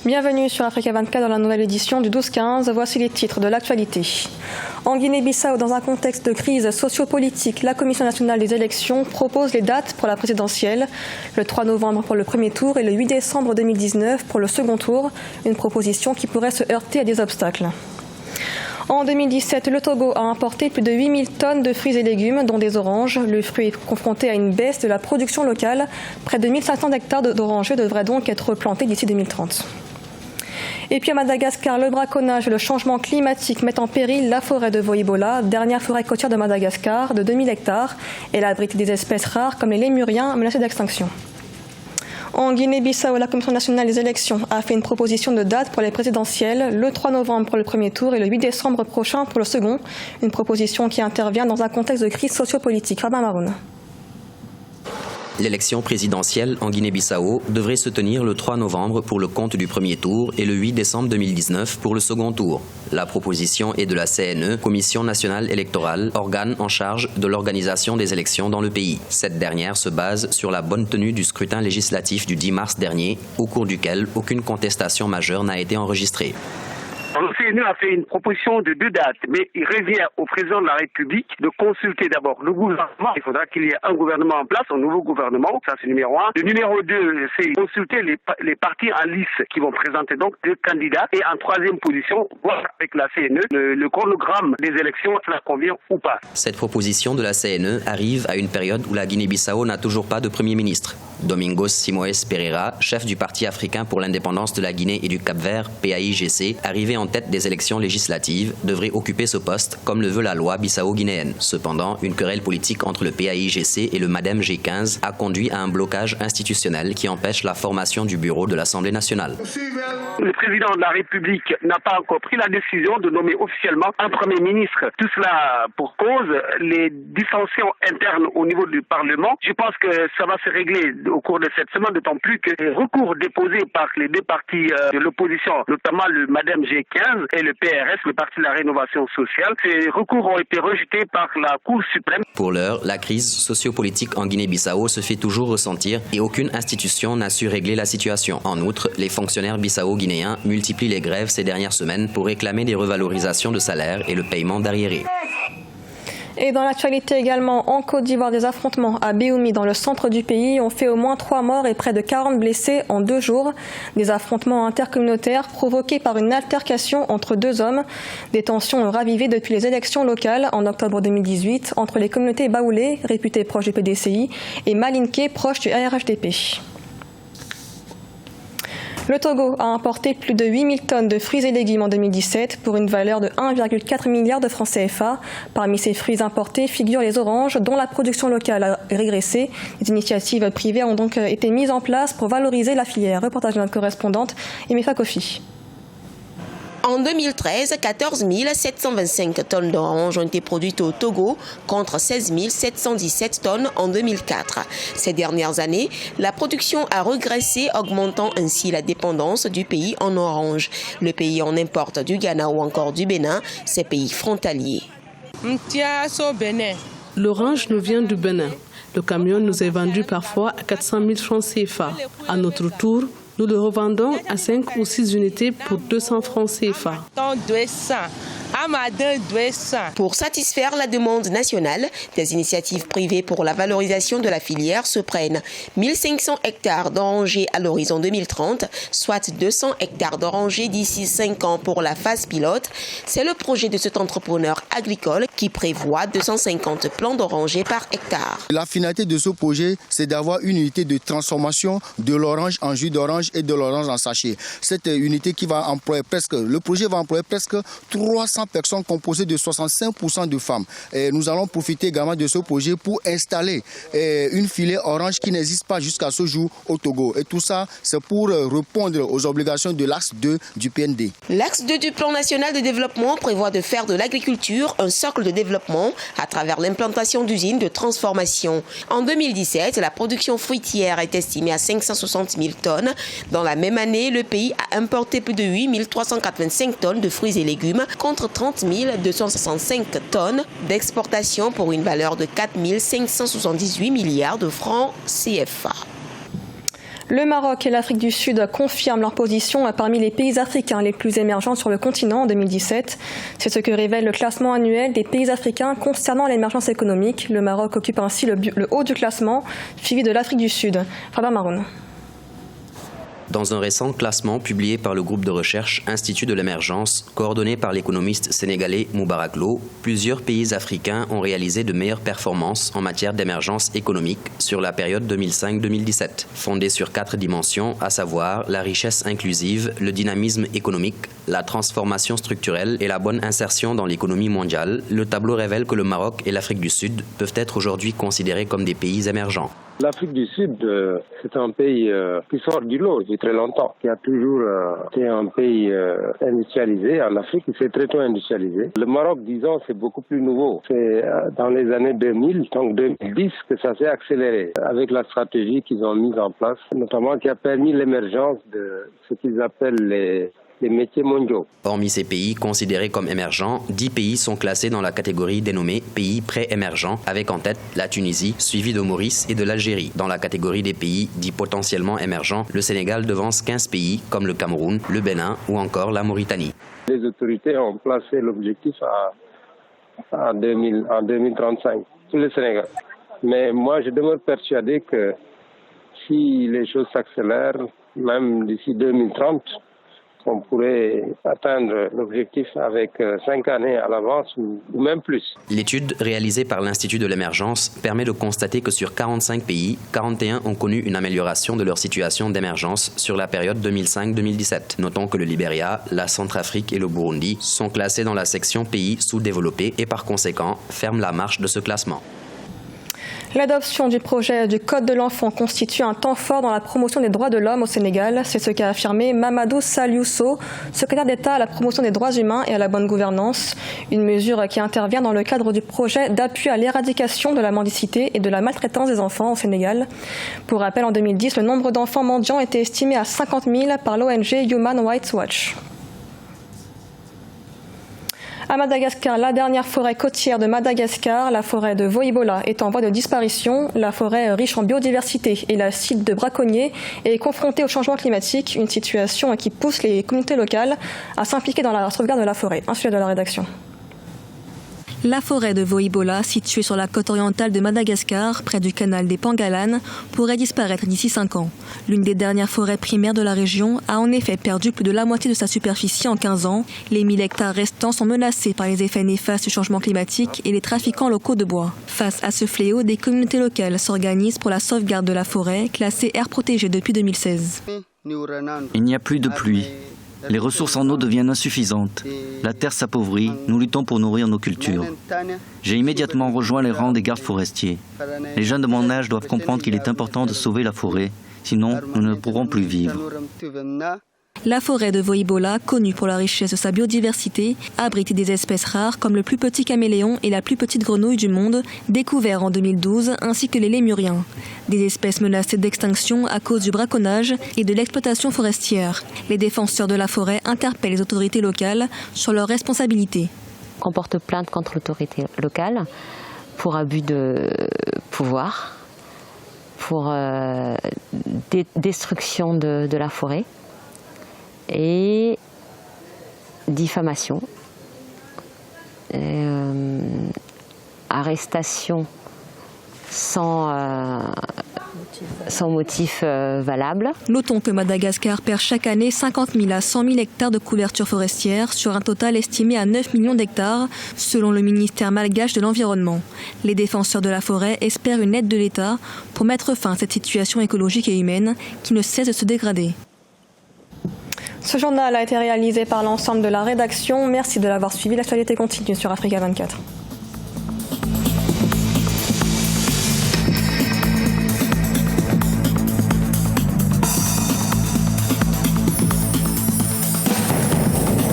Bienvenue sur Africa 24 dans la nouvelle édition du 12-15. Voici les titres de l'actualité. En Guinée-Bissau, dans un contexte de crise sociopolitique, la Commission nationale des élections propose les dates pour la présidentielle. Le 3 novembre pour le premier tour et le 8 décembre 2019 pour le second tour. Une proposition qui pourrait se heurter à des obstacles. En 2017, le Togo a importé plus de 8000 tonnes de fruits et légumes, dont des oranges. Le fruit est confronté à une baisse de la production locale. Près de 1500 hectares d'orangers devraient donc être plantés d'ici 2030. Et puis à Madagascar, le braconnage et le changement climatique mettent en péril la forêt de Voïbola, dernière forêt côtière de Madagascar de 2000 hectares. Elle abrite des espèces rares comme les lémuriens menacés d'extinction. En Guinée-Bissau, la Commission nationale des élections a fait une proposition de date pour les présidentielles, le 3 novembre pour le premier tour et le 8 décembre prochain pour le second. Une proposition qui intervient dans un contexte de crise sociopolitique. Fabien Maroun. L'élection présidentielle en Guinée-Bissau devrait se tenir le 3 novembre pour le compte du premier tour et le 8 décembre 2019 pour le second tour. La proposition est de la CNE, Commission nationale électorale, organe en charge de l'organisation des élections dans le pays. Cette dernière se base sur la bonne tenue du scrutin législatif du 10 mars dernier, au cours duquel aucune contestation majeure n'a été enregistrée. Le CNE a fait une proposition de 2 dates, mais il revient au président de la République de consulter d'abord le gouvernement. Il faudra qu'il y ait un gouvernement en place, un nouveau gouvernement, ça c'est numéro 1. Le numéro 2, c'est consulter les partis en lice qui vont présenter donc 2 candidats. Et en troisième position, voir avec la CNE le chronogramme des élections, ça convient ou pas. Cette proposition de la CNE arrive à une période où la Guinée-Bissau n'a toujours pas de Premier ministre. Domingos Simoes Pereira, chef du Parti africain pour l'indépendance de la Guinée et du Cap-Vert, PAIGC, arrivé en tête des élections législatives, devrait occuper ce poste comme le veut la loi bissau-guinéenne. Cependant, une querelle politique entre le PAIGC et le MADEM G15 a conduit à un blocage institutionnel qui empêche la formation du bureau de l'Assemblée nationale. Le président de la République n'a pas encore pris la décision de nommer officiellement un Premier ministre. Tout cela pour cause les dissensions internes au niveau du Parlement. Je pense que ça va se régler au cours de cette semaine, d'autant plus que les recours déposés par les 2 partis de l'opposition, notamment le MADEM G15 et le PRS, le Parti de la Rénovation Sociale, ces recours ont été rejetés par la Cour suprême. Pour l'heure, la crise sociopolitique en Guinée-Bissau se fait toujours ressentir et aucune institution n'a su régler la situation. En outre, les fonctionnaires bissau-guinéens multiplient les grèves ces dernières semaines pour réclamer des revalorisations de salaire et le paiement d'arriérés. Et dans l'actualité également, en Côte d'Ivoire, des affrontements à Béoumi dans le centre du pays ont fait au moins 3 morts et près de 40 blessés en 2 jours. Des affrontements intercommunautaires provoqués par une altercation entre 2 hommes. Des tensions ont ravivé depuis les élections locales en octobre 2018 entre les communautés baoulées, réputées proches du PDCI, et Malinké, proches du ARHDP. Le Togo a importé plus de 8000 tonnes de fruits et légumes en 2017 pour une valeur de 1,4 milliard de francs CFA. Parmi ces fruits importés figurent les oranges dont la production locale a régressé. Des initiatives privées ont donc été mises en place pour valoriser la filière. Reportage de notre correspondante Emefa Kofi. En 2013, 14 725 tonnes d'oranges ont été produites au Togo contre 16 717 tonnes en 2004. Ces dernières années, la production a régressé, augmentant ainsi la dépendance du pays en orange. Le pays en importe du Ghana ou encore du Bénin, ces pays frontaliers. L'orange nous vient du Bénin. Le camion nous est vendu parfois à 400 000 francs CFA. À notre tour, nous le revendons à 5 ou 6 unités pour 200 francs CFA. Pour satisfaire la demande nationale, des initiatives privées pour la valorisation de la filière se prennent. 1500 hectares d'orangers à l'horizon 2030, soit 200 hectares d'orangers d'ici 5 ans pour la phase pilote. C'est le projet de cet entrepreneur agricole qui prévoit 250 plants d'orangers par hectare. La finalité de ce projet, c'est d'avoir une unité de transformation de l'orange en jus d'orange et de l'orange en sachet. Cette unité qui va employer le projet va employer presque 300 personnes composées de 65% de femmes. Et nous allons profiter également de ce projet pour installer une filière orange qui n'existe pas jusqu'à ce jour au Togo. Et tout ça, c'est pour répondre aux obligations de l'axe 2 du PND. L'axe 2 du plan national de développement prévoit de faire de l'agriculture un socle de développement à travers l'implantation d'usines de transformation. En 2017, la production fruitière est estimée à 560 000 tonnes. Dans la même année, le pays a importé plus de 8 385 tonnes de fruits et légumes contre 30 265 tonnes d'exportation pour une valeur de 4 578 milliards de francs CFA. Le Maroc et l'Afrique du Sud confirment leur position parmi les pays africains les plus émergents sur le continent en 2017. C'est ce que révèle le classement annuel des pays africains concernant l'émergence économique. Le Maroc occupe ainsi le haut du classement, suivi de l'Afrique du Sud. Fabien Maroun. Dans un récent classement publié par le groupe de recherche Institut de l'émergence, coordonné par l'économiste sénégalais Moubarak Lo, plusieurs pays africains ont réalisé de meilleures performances en matière d'émergence économique sur la période 2005-2017, fondée sur 4 dimensions, à savoir la richesse inclusive, le dynamisme économique, la transformation structurelle et la bonne insertion dans l'économie mondiale. Le tableau révèle que le Maroc et l'Afrique du Sud peuvent être aujourd'hui considérés comme des pays émergents. L'Afrique du Sud, c'est un pays qui sort du lot depuis très longtemps, qui a toujours été un pays industrialisé. En Afrique, il s'est très tôt industrialisé. Le Maroc, disons, c'est beaucoup plus nouveau. C'est dans les années 2000, donc 2010, que ça s'est accéléré avec la stratégie qu'ils ont mise en place, notamment qui a permis l'émergence de ce qu'ils appellent les métiers mondiaux. Hormis ces pays considérés comme émergents, 10 pays sont classés dans la catégorie dénommée pays pré-émergents, avec en tête la Tunisie, suivie de Maurice et de l'Algérie. Dans la catégorie des pays dits potentiellement émergents, le Sénégal devance 15 pays comme le Cameroun, le Bénin ou encore la Mauritanie. Les autorités ont placé l'objectif en 2035 sur le Sénégal. Mais moi, je demeure persuadé que si les choses s'accélèrent, même d'ici 2030, on pourrait atteindre l'objectif avec 5 années à l'avance ou même plus. L'étude réalisée par l'Institut de l'émergence permet de constater que sur 45 pays, 41 ont connu une amélioration de leur situation d'émergence sur la période 2005-2017. Notons que le Libéria, la Centrafrique et le Burundi sont classés dans la section pays sous-développés et par conséquent ferment la marche de ce classement. L'adoption du projet du Code de l'enfant constitue un temps fort dans la promotion des droits de l'homme au Sénégal. C'est ce qu'a affirmé Mamadou Saliousso, secrétaire d'État à la promotion des droits humains et à la bonne gouvernance. Une mesure qui intervient dans le cadre du projet d'appui à l'éradication de la mendicité et de la maltraitance des enfants au Sénégal. Pour rappel, en 2010, le nombre d'enfants mendiants était estimé à 50 000 par l'ONG Human Rights Watch. À Madagascar, la dernière forêt côtière de Madagascar, la forêt de Voïbola, est en voie de disparition. La forêt riche en biodiversité et la site de braconniers est confrontée au changement climatique, une situation qui pousse les communautés locales à s'impliquer dans la sauvegarde de la forêt. Un sujet de la rédaction. La forêt de Voïbola, située sur la côte orientale de Madagascar, près du canal des Pangalanes, pourrait disparaître d'ici 5 ans. L'une des dernières forêts primaires de la région a en effet perdu plus de la moitié de sa superficie en 15 ans. Les 1000 hectares restants sont menacés par les effets néfastes du changement climatique et les trafiquants locaux de bois. Face à ce fléau, des communautés locales s'organisent pour la sauvegarde de la forêt, classée aire protégée depuis 2016. Il n'y a plus de pluie. Les ressources en eau deviennent insuffisantes. La terre s'appauvrit, nous luttons pour nourrir nos cultures. J'ai immédiatement rejoint les rangs des gardes forestiers. Les jeunes de mon âge doivent comprendre qu'il est important de sauver la forêt, sinon nous ne pourrons plus vivre. La forêt de Voïbola, connue pour la richesse de sa biodiversité, abrite des espèces rares comme le plus petit caméléon et la plus petite grenouille du monde, découverts en 2012, ainsi que les lémuriens. Des espèces menacées d'extinction à cause du braconnage et de l'exploitation forestière. Les défenseurs de la forêt interpellent les autorités locales sur leurs responsabilités. On porte plainte contre l'autorité locale pour abus de pouvoir, pour destruction de la forêt et diffamation, arrestation sans motif valable. Notons que Madagascar perd chaque année 50 000 à 100 000 hectares de couverture forestière sur un total estimé à 9 millions d'hectares selon le ministère malgache de l'Environnement. Les défenseurs de la forêt espèrent une aide de l'État pour mettre fin à cette situation écologique et humaine qui ne cesse de se dégrader. Ce journal a été réalisé par l'ensemble de la rédaction. Merci de l'avoir suivi. L'actualité continue sur Africa 24.